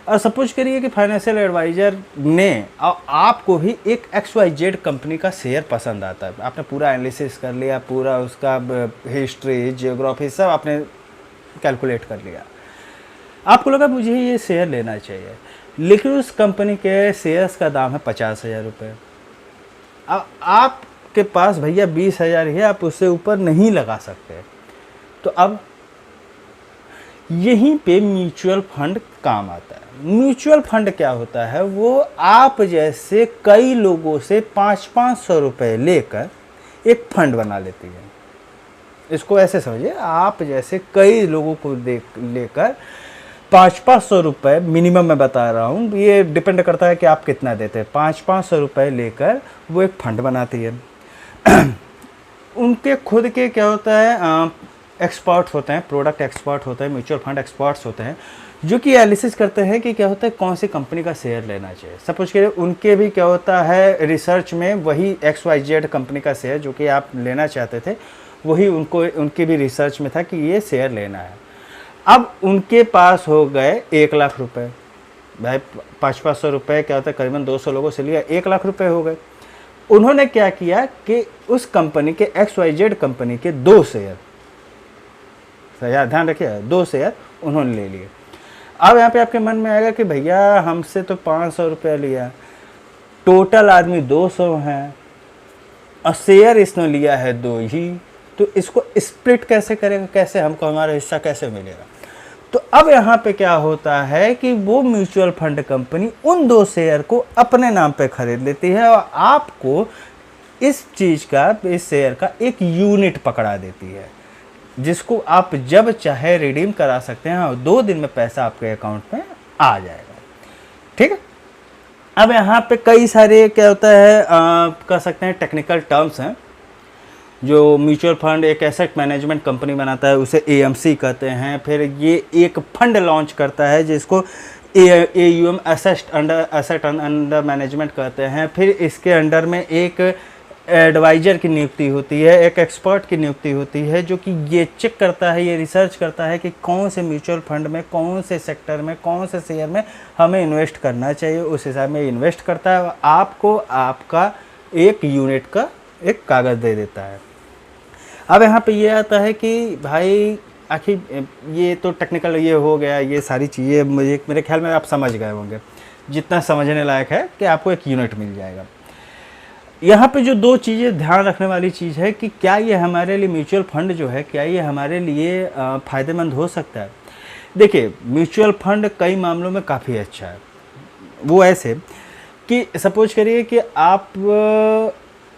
और सपोज करिए कि फाइनेंशियल एडवाइज़र ने आपको ही एक XYZ कंपनी का शेयर पसंद आता है, आपने पूरा एनालिसिस कर लिया, पूरा उसका हिस्ट्री, जियोग्राफी सब आपने कैलकुलेट कर लिया, आपको लगा मुझे ये शेयर लेना चाहिए, लेकिन उस कंपनी के शेयर्स का दाम है 50,000 रुपये। अब आपके पास भैया 20,000 है, आप उससे ऊपर नहीं लगा सकते। तो अब यहीं पे म्यूचुअल फंड काम आता है। म्यूचुअल फंड क्या होता है, वो आप जैसे कई लोगों से 500-500 रुपये लेकर एक फंड बना लेती है। इसको ऐसे समझिए, आप जैसे कई लोगों को लेकर 500-500 रुपये मिनिमम मैं बता रहा हूँ, ये डिपेंड करता है कि आप कितना देते हैं। 500-500 रुपये लेकर वो एक फंड बनाती है। उनके खुद के क्या होता है एक्सपर्ट्स होते हैं, प्रोडक्ट एक्सपर्ट होते हैं, म्यूचुअल फंड एक्सपर्ट्स होते हैं, जो कि एनालिसिस करते हैं कि क्या होता है कौन सी कंपनी का शेयर लेना चाहिए। सपोज करिए उनके भी क्या होता है रिसर्च में वही XYZ कंपनी का शेयर जो कि आप लेना चाहते थे, वही उनकी भी रिसर्च में था कि ये शेयर लेना है। अब उनके पास हो गए 1 लाख रुपये, भाई 500-500 रुपये क्या होता है करीबन 200 लोगों से लिया, 1 लाख रुपये हो गए। उन्होंने क्या किया कि उस कंपनी के XYZ कंपनी के 2 शेयर, ध्यान रखिए 2 शेयर उन्होंने ले लिए। अब यहाँ पे आपके मन में आएगा कि भैया हमसे तो 500 रुपया लिया, टोटल आदमी 200 हैं और शेयर इसने लिया है 2 ही, तो इसको स्प्लिट कैसे करेगा, कैसे हमको हमारा हिस्सा कैसे मिलेगा। तो अब यहाँ पे क्या होता है कि वो म्यूचुअल फंड कंपनी उन 2 शेयर को अपने नाम पे खरीद लेती है और आपको इस चीज़ का, इस शेयर का एक यूनिट पकड़ा देती है, जिसको आप जब चाहे रिडीम करा सकते हैं और 2 दिन में पैसा आपके अकाउंट में आ जाएगा। ठीक है, अब यहाँ पे कई सारे क्या होता है कह सकते हैं टेक्निकल टर्म्स हैं। जो म्यूचुअल फंड एक एसेट मैनेजमेंट कंपनी बनाता है उसे AMC कहते हैं। फिर ये एक फंड लॉन्च करता है जिसको AUM एसेट अंडर मैनेजमेंट कहते हैं। फिर इसके अंडर में एक एडवाइज़र की नियुक्ति होती है, एक एक्सपर्ट की नियुक्ति होती है जो कि ये चेक करता है, ये रिसर्च करता है कि कौन से म्यूचुअल फंड में, कौन से सेक्टर में, कौन से शेयर में हमें इन्वेस्ट करना चाहिए, उस हिसाब में इन्वेस्ट करता है। आपको आपका एक यूनिट का एक कागज़ दे देता है। अब यहाँ पे ये आता है कि भाई आखिर ये तो टेक्निकल ये हो गया, ये सारी चीज़ें मेरे ख्याल में आप समझ गए होंगे, जितना समझने लायक है कि आपको एक यूनिट मिल जाएगा। यहाँ पे जो 2 चीज़ें ध्यान रखने वाली चीज़ है कि क्या ये हमारे लिए म्यूचुअल फंड जो है, क्या ये हमारे लिए फ़ायदेमंद हो सकता है। देखिए म्यूचुअल फंड कई मामलों में काफ़ी अच्छा है। वो ऐसे कि सपोज करिए कि आप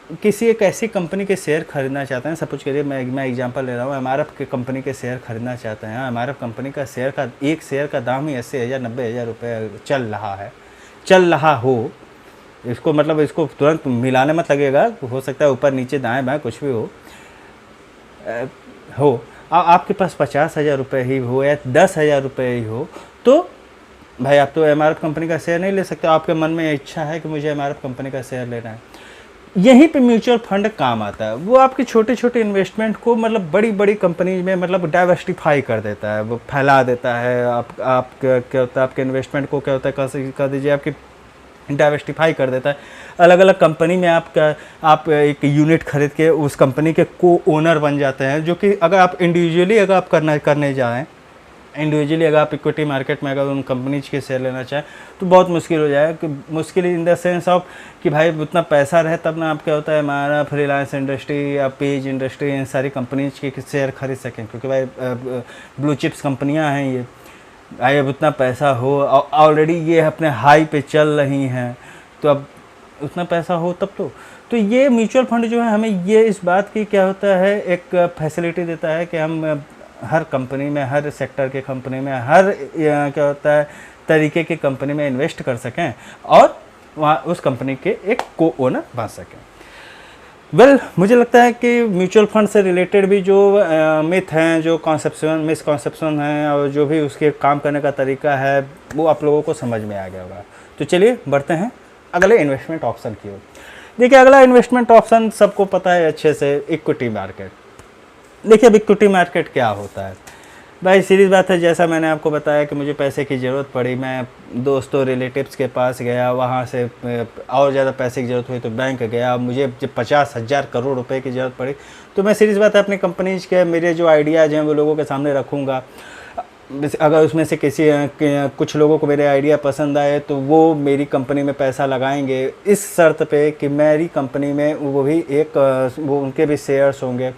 किसी एक ऐसी कंपनी के शेयर खरीदना चाहते हैं, सपोज करिए मैं एग्जांपल ले रहा हूँ, एमआरएफ की कंपनी के शेयर खरीदना चाहते हैं। एमआरएफ कंपनी का शेयर का एक शेयर का दाम ही 80,000 90,000 रुपये चल रहा हो। इसको मतलब इसको तुरंत मिलाने मत लगेगा, हो सकता है ऊपर नीचे दाएँ बाएँ कुछ भी हो। आपके पास 50,000 रुपये ही हो या 10,000 रुपये ही हो, तो भाई आप तो एमआरएफ कंपनी का शेयर नहीं ले सकते। आपके मन में इच्छा है कि मुझे एमआरएफ कंपनी का शेयर लेना है, यहीं पे म्यूचुअल फंड काम आता है। वो आपके छोटे छोटे इन्वेस्टमेंट को मतलब बड़ी बड़ी कंपनी में मतलब डाइवर्सिफाई कर देता है, वो फैला देता है। आप क्या होता है, आपके इन्वेस्टमेंट को क्या होता है, कह दीजिए आपकी डाइवर्सिफाई कर देता है। अलग अलग कंपनी में आप एक यूनिट खरीद के उस कंपनी के को ओनर बन जाते हैं, जो कि अगर आप इंडिविजुअली अगर आप करने जाएँ, इंडिविजुअली अगर आप इक्विटी मार्केट में अगर उन कंपनीज के शेयर लेना चाहें तो बहुत मुश्किल हो जाएगा। कि मुश्किल इन द सेंस ऑफ कि भाई उतना पैसा रहे तब ना आप क्या होता है हमारा रिलायंस इंडस्ट्री या पेज इंडस्ट्री इन सारी कंपनीज के शेयर खरीद सकें, क्योंकि भाई ब्लू चिप्स कंपनियां हैं ये। भाई अब उतना पैसा हो, ऑलरेडी ये अपने हाई पे चल रही हैं, तो अब उतना पैसा हो तब तो ये म्यूचुअल फंड जो है हमें ये इस बात की क्या होता है एक फैसिलिटी देता है कि हम हर कंपनी में, हर सेक्टर के कंपनी में, हर क्या होता है तरीके की कंपनी में इन्वेस्ट कर सकें और वहाँ उस कंपनी के एक को ओनर बन सकें। मुझे लगता है कि म्यूचुअल फंड से रिलेटेड भी जो मिथ हैं, जो मिसकॉन्सेप्शन हैं और जो भी उसके काम करने का तरीका है वो आप लोगों को समझ में आ गया होगा। तो चलिए बढ़ते हैं अगले इन्वेस्टमेंट ऑप्शन की ओर। देखिए अगला इन्वेस्टमेंट ऑप्शन सबको पता है अच्छे से, इक्विटी मार्केट। देखिए अब इक्विटी मार्केट क्या होता है भाई, सीरीज बात है। जैसा मैंने आपको बताया कि मुझे पैसे की ज़रूरत पड़ी, मैं दोस्तों रिलेटिव्स के पास गया, वहाँ से और ज़्यादा पैसे की ज़रूरत हुई तो बैंक गया। मुझे जब 50,000 करोड़ रुपए की ज़रूरत पड़ी तो मैं सीरीज बात है अपनी कंपनीज के मेरे जो आइडियाज़ हैं वो लोगों के सामने रखूँगा। अगर उसमें से कुछ लोगों को मेरे आइडिया पसंद आए तो वो मेरी कंपनी में पैसा लगाएंगे, इस शर्त पे कि मेरी कंपनी में वो भी वो उनके भी शेयर्स होंगे।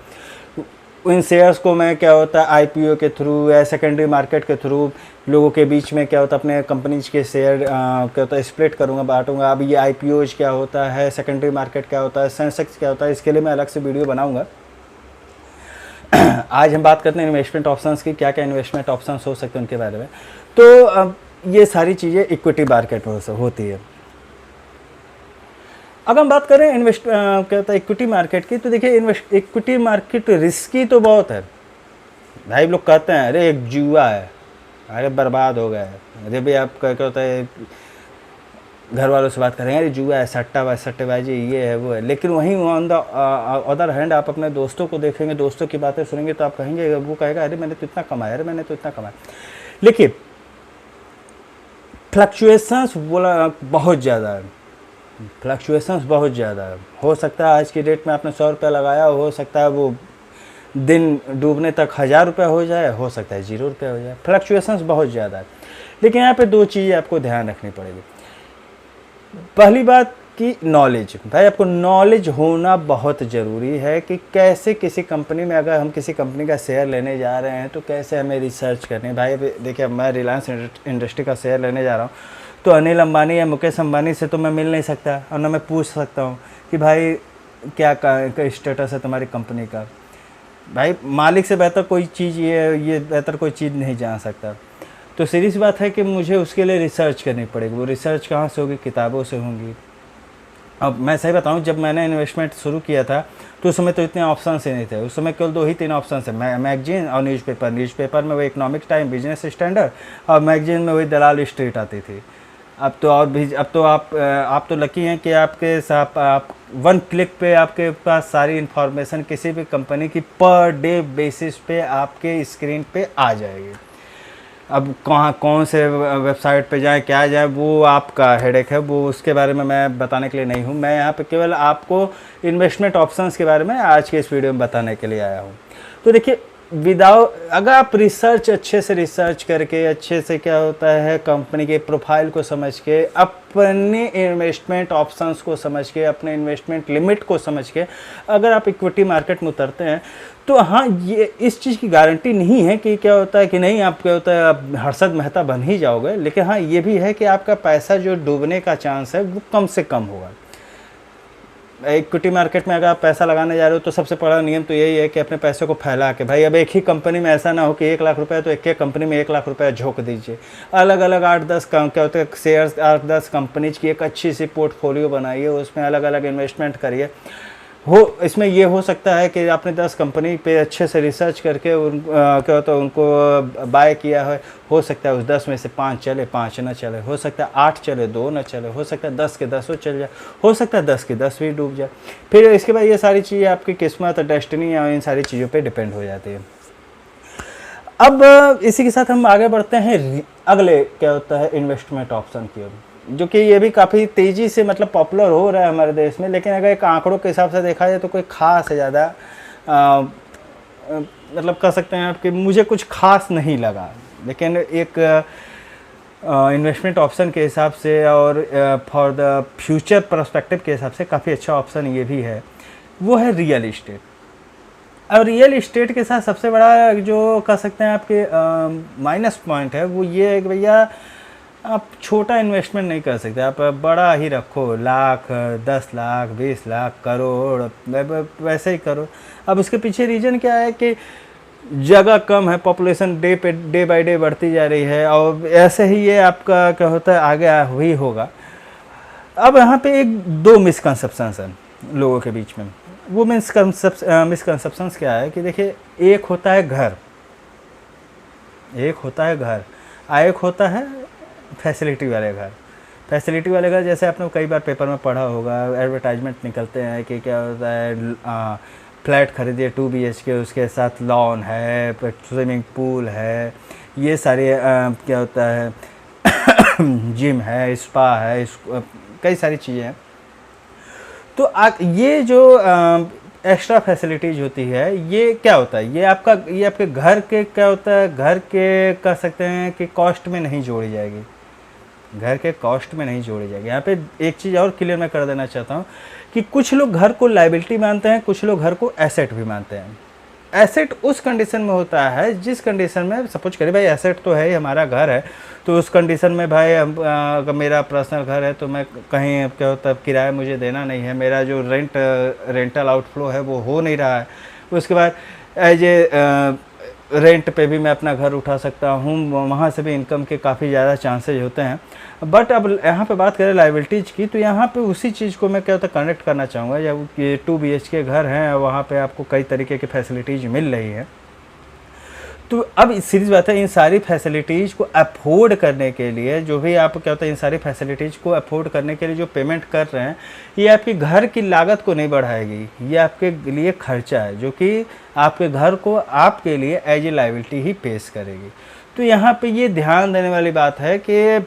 इन शेयर्स को मैं क्या होता है आईपीओ के थ्रू या सेकेंडरी मार्केट के थ्रू लोगों के बीच में क्या होता है अपने कंपनीज के शेयर क्या होता है स्प्लिट करूँगा, बांटूंगा। अब ये आईपीओज क्या होता है, सेकेंडरी मार्केट क्या होता है, सेंसेक्स क्या होता है, इसके लिए मैं अलग से वीडियो बनाऊंगा। आज हम बात करते हैं इन्वेस्टमेंट ऑप्शंस की, क्या क्या इन्वेस्टमेंट ऑप्शंस हो सकते हैं उनके बारे में। तो ये सारी चीज़ें इक्विटी मार्केट में होती है। अगर हम बात करें क्या होता है इक्विटी मार्केट की, तो देखिए इक्विटी मार्केट रिस्की तो बहुत है भाई। लोग कहते हैं अरे एक जुआ है, अरे बर्बाद हो गए। अरे भाई आप क्या होता है घर वालों से बात करेंगे अरे जुआ है, सट्टेबाजी ये है वो है। लेकिन वहीं ऑन द अदर हैंड आप अपने दोस्तों को देखेंगे, दोस्तों की बातें सुनेंगे तो आप कहेंगे, वो कहेगा अरे मैंने तो इतना कमाया, अरे मैंने तो इतना कमाया। लेकिन फ्लक्चुएशंस बहुत ज़्यादा है, फ्लक्चुएशंस बहुत ज़्यादा है। हो सकता है आज की डेट में आपने 100 रुपया लगाया, हो सकता है वो दिन डूबने तक 1000 रुपया हो जाए, हो सकता है 0 रुपया हो जाए। फ्लक्चुएशंस बहुत ज़्यादा है। लेकिन यहाँ पे दो चीज़ें आपको ध्यान रखनी पड़ेगी। पहली बात कि नॉलेज, भाई आपको नॉलेज होना बहुत ज़रूरी है कि कैसे किसी कंपनी में, अगर हम किसी कंपनी का शेयर लेने जा रहे हैं तो कैसे हमें रिसर्च करनी है। भाई देखिए मैं रिलायंस इंडस्ट्री का शेयर लेने जा रहा हूँ तो अनिल अंबानी या मुकेश अंबानी से तो मैं मिल नहीं सकता और ना मैं पूछ सकता हूँ कि भाई क्या स्टेटस है तुम्हारी कंपनी का। भाई मालिक से बेहतर कोई चीज़ ये बेहतर कोई चीज़ नहीं जान सकता। तो सीरीज बात है कि मुझे उसके लिए रिसर्च करनी पड़ेगी। वो रिसर्च कहाँ से होगी, किताबों से होंगी। अब मैं सही बताऊँ, जब मैंने इन्वेस्टमेंट शुरू किया था तो उस समय तो इतने ऑप्शन ही नहीं थे। उस समय केवल 2 ही 3 ऑप्शन है, मैगजीन और न्यूज़पेपर। न्यूज़पेपर में वो इकोनॉमिक टाइम, बिजनेस स्टैंडर्ड, और मैगजीन में वही दलाल स्ट्रीट आती थी। अब तो और भी, अब तो आप तो लकी हैं कि आपके साथ आप 1 क्लिक पे आपके पास सारी इन्फॉर्मेशन किसी भी कंपनी की पर डे बेसिस पे आपके स्क्रीन पे आ जाएगी। अब कौन से वेबसाइट पे जाएं, क्या जाए, वो आपका हेडेक है, वो उसके बारे में मैं बताने के लिए नहीं हूँ। मैं यहाँ पे केवल आपको इन्वेस्टमेंट ऑप्शंस के बारे में आज के इस वीडियो में बताने के लिए आया हूँ। तो देखिए अगर आप अच्छे से रिसर्च करके, अच्छे से क्या होता है कंपनी के प्रोफाइल को समझ के, अपने इन्वेस्टमेंट ऑप्शंस को समझ के, अपने इन्वेस्टमेंट लिमिट को समझ के अगर आप इक्विटी मार्केट में उतरते हैं तो हाँ, ये इस चीज़ की गारंटी नहीं है कि क्या होता है कि नहीं आप क्या होता है आप हर्षद मेहता बन ही जाओगे। लेकिन हाँ, ये भी है कि आपका पैसा जो डूबने का चांस है वो कम से कम होगा। इक्विटी मार्केट में अगर आप पैसा लगाने जा रहे हो तो सबसे बड़ा नियम तो यही है कि अपने पैसे को फैला के, भाई अब एक ही कंपनी में ऐसा ना हो कि 1 लाख रुपए तो एक कंपनी में 1 लाख रुपए झोंक दीजिए। अलग अलग 8-10 क्या होते हैं शेयर्स, 8-10 कंपनीज की एक अच्छी सी पोर्टफोलियो बनाइए, उसमें अलग अलग इन्वेस्टमेंट करिए। इसमें ये हो सकता है कि आपने 10 कंपनी पे अच्छे से रिसर्च करके क्या होता है उनको बाय किया है, हो सकता है उस 10 में से 5 चले, 5 ना चले, हो सकता है 8 चले, 2 ना चले, हो सकता है 10 के 10 चल जाए, हो सकता है 10 के 10 भी डूब जाए। फिर इसके बाद ये सारी चीज़ें आपकी किस्मत, डेस्टिनी या इन सारी चीज़ों पे डिपेंड हो जाती है। अब इसी के साथ हम आगे बढ़ते हैं अगले क्या होता है इन्वेस्टमेंट ऑप्शन की ओर, जो कि ये भी काफ़ी तेज़ी से मतलब पॉपुलर हो रहा है हमारे देश में। लेकिन अगर एक आंकड़ों के हिसाब से देखा जाए तो कोई ख़ास ज़्यादा मतलब कह सकते हैं आप कि मुझे कुछ खास नहीं लगा। लेकिन एक इन्वेस्टमेंट ऑप्शन के हिसाब से और फॉर द फ्यूचर पर्सपेक्टिव के हिसाब से काफ़ी अच्छा ऑप्शन ये भी है, वो है रियल इस्टेट। अब रियल इस्टेट के साथ सबसे बड़ा जो कह सकते हैं आपके माइनस पॉइंट है वो ये है कि भैया आप छोटा इन्वेस्टमेंट नहीं कर सकते, आप बड़ा ही रखो, लाख, 10 लाख, 20 लाख, करोड़, वैसे ही करो। अब उसके पीछे रीज़न क्या है कि जगह कम है, पॉपुलेशन डे बाय डे बढ़ती जा रही है, और ऐसे ही ये आपका क्या होता है आगे ही होगा। अब यहाँ पे एक 2 मिसकंसेप्शंस हैं लोगों के बीच में। वो मिसकंसेप्शंस क्या है कि देखिए, एक होता है घर, एक होता है फैसिलिटी वाले घर। फैसिलिटी वाले घर जैसे आपने कई बार पेपर में पढ़ा होगा, एडवर्टाइजमेंट निकलते हैं कि क्या होता है फ्लैट खरीदिए 2 BHK, उसके साथ लॉन है, स्विमिंग पूल है, ये सारे क्या होता है जिम है, स्पा है, कई सारी चीज़ें हैं। तो ये जो एक्स्ट्रा फैसिलिटीज़ होती है, ये क्या होता है, ये आपके घर के क्या होता है, घर के कह सकते हैं कि कॉस्ट में नहीं जोड़ी जाएगी, घर के कॉस्ट में नहीं जोड़ी जाएगी। यहाँ पे एक चीज़ और क्लियर मैं कर देना चाहता हूँ कि कुछ लोग घर को लायबिलिटी मानते हैं, कुछ लोग घर को एसेट भी मानते हैं। एसेट उस कंडीशन में होता है जिस कंडीशन में सपोज करिए भाई एसेट तो है, हमारा घर है, तो उस कंडीशन में भाई अगर मेरा पर्सनल घर है तो मैं कहीं क्या होता है किराया मुझे देना नहीं है, मेरा जो रेंटल आउटफ्लो है वो हो नहीं रहा है, उसके बाद एज ए रेंट पे भी मैं अपना घर उठा सकता हूँ, वहाँ से भी इनकम के काफ़ी ज़्यादा चांसेज होते हैं। बट अब यहाँ पे बात करें लायबिलिटीज़ की, तो यहाँ पे उसी चीज़ को मैं क्या होता है कनेक्ट करना चाहूँगा। जब ये 2 BHK घर हैं, वहाँ पे आपको कई तरीके की फैसिलिटीज़ मिल रही है, तो अब सीरीज बात है, इन सारी फैसिलिटीज़ को अफोर्ड करने के लिए जो भी आप क्या होता है इन सारी फैसिलिटीज़ को अफोर्ड करने के लिए जो पेमेंट कर रहे हैं, ये आपकी घर की लागत को नहीं बढ़ाएगी, ये आपके लिए खर्चा है जो कि आपके घर को आपके लिए एज ए लायबिलिटी ही पेश करेगी। तो यहाँ पे ये ध्यान देने वाली बात है कि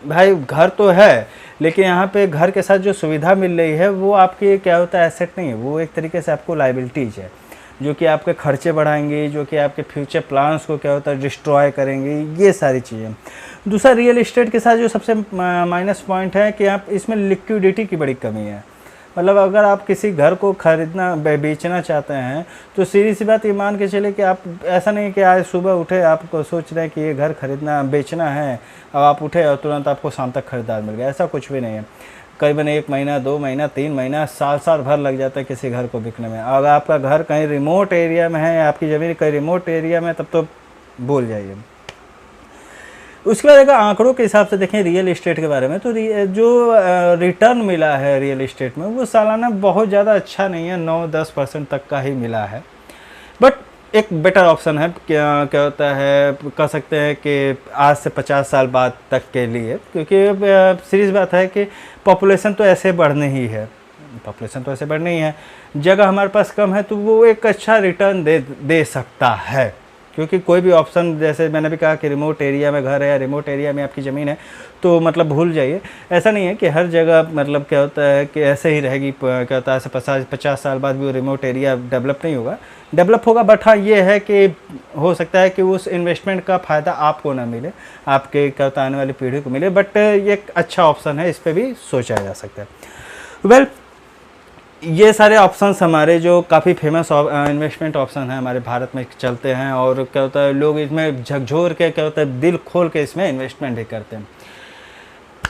भाई घर तो है, लेकिन यहाँ पे घर के साथ जो सुविधा मिल रही है वो आपके क्या होता है एसेट नहीं है, वो एक तरीके से आपको लायबिलिटीज है जो कि आपके खर्चे बढ़ाएंगे, जो कि आपके फ्यूचर प्लान्स को क्या होता है डिस्ट्रॉय करेंगे, ये सारी चीज़ें। दूसरा रियल इस्टेट के साथ जो सबसे माइनस पॉइंट है कि आप इसमें लिक्विडिटी की बड़ी कमी है। मतलब अगर आप किसी घर को खरीदना बेचना चाहते हैं तो सीधी सी बात ये मान के चले कि आप ऐसा नहीं कि आज सुबह उठे आपको सोच रहे हैं कि ये घर खरीदना बेचना है, अब आप उठे और तुरंत आपको शाम तक खरीदार मिल गया, ऐसा कुछ भी नहीं है। करीबन 1 महीना, 2 महीना, 3 महीना, साल भर लग जाता है किसी घर को बिकने में। अगर आपका घर कहीं रिमोट एरिया में है, आपकी ज़मीन कहीं रिमोट एरिया में, तब तो भूल जाइए। उसके बाद अगर आंकड़ों के हिसाब से देखें रियल इस्टेट के बारे में, तो जो रिटर्न मिला है रियल इस्टेट में वो सालाना बहुत ज़्यादा अच्छा नहीं है, 9-10% तक का ही मिला है। बट एक बेटर ऑप्शन है, क्या होता है कह सकते हैं कि आज से 50 साल बाद तक के लिए, क्योंकि सीरीज बात है कि पॉपुलेशन तो ऐसे बढ़नी ही है, जगह हमारे पास कम है, तो वो एक अच्छा रिटर्न दे सकता है। क्योंकि कोई भी ऑप्शन, जैसे मैंने भी कहा कि रिमोट एरिया में घर है या रिमोट एरिया में आपकी ज़मीन है, तो मतलब भूल जाइए। ऐसा नहीं है कि हर जगह मतलब क्या होता है कि ऐसे ही रहेगी, क्या होता है ऐसे 50 साल बाद भी वो रिमोट एरिया डेवलप नहीं होगा, डेवलप होगा। बट हाँ ये है कि हो सकता है कि उस इन्वेस्टमेंट का फ़ायदा आपको ना मिले, आपके क्या होता है आने वाली पीढ़ी को मिले। बट ये एक अच्छा ऑप्शन है, इस पर भी सोचा जा सकता है। वेल, ये सारे ऑप्शंस हमारे जो काफ़ी फेमस इन्वेस्टमेंट ऑप्शन हैं हमारे भारत में चलते हैं, और क्या होता है लोग इसमें झकझोर के क्या होता है दिल खोल के इसमें इन्वेस्टमेंट ही करते हैं।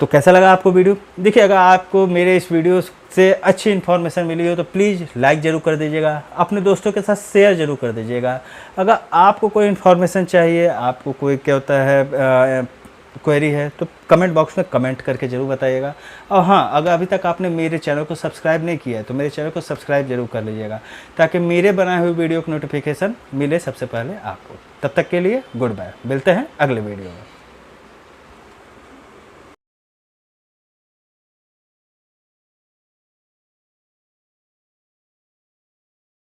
तो कैसा लगा आपको वीडियो? देखिए, अगर आपको मेरे इस वीडियो से अच्छी इन्फॉर्मेशन मिली हो तो प्लीज़ लाइक ज़रूर कर दीजिएगा, अपने दोस्तों के साथ शेयर ज़रूर कर दीजिएगा। अगर आपको कोई इन्फॉर्मेशन चाहिए, आपको कोई क्या होता है क्वेरी है, तो कमेंट बॉक्स में कमेंट करके ज़रूर बताइएगा। और हाँ, अगर अभी तक आपने मेरे चैनल को सब्सक्राइब नहीं किया है तो मेरे चैनल को सब्सक्राइब ज़रूर कर लीजिएगा, ताकि मेरे बनाए हुए वीडियो की नोटिफिकेशन मिले सबसे पहले आपको। तब तक के लिए गुड बाय, मिलते हैं अगले वीडियो में।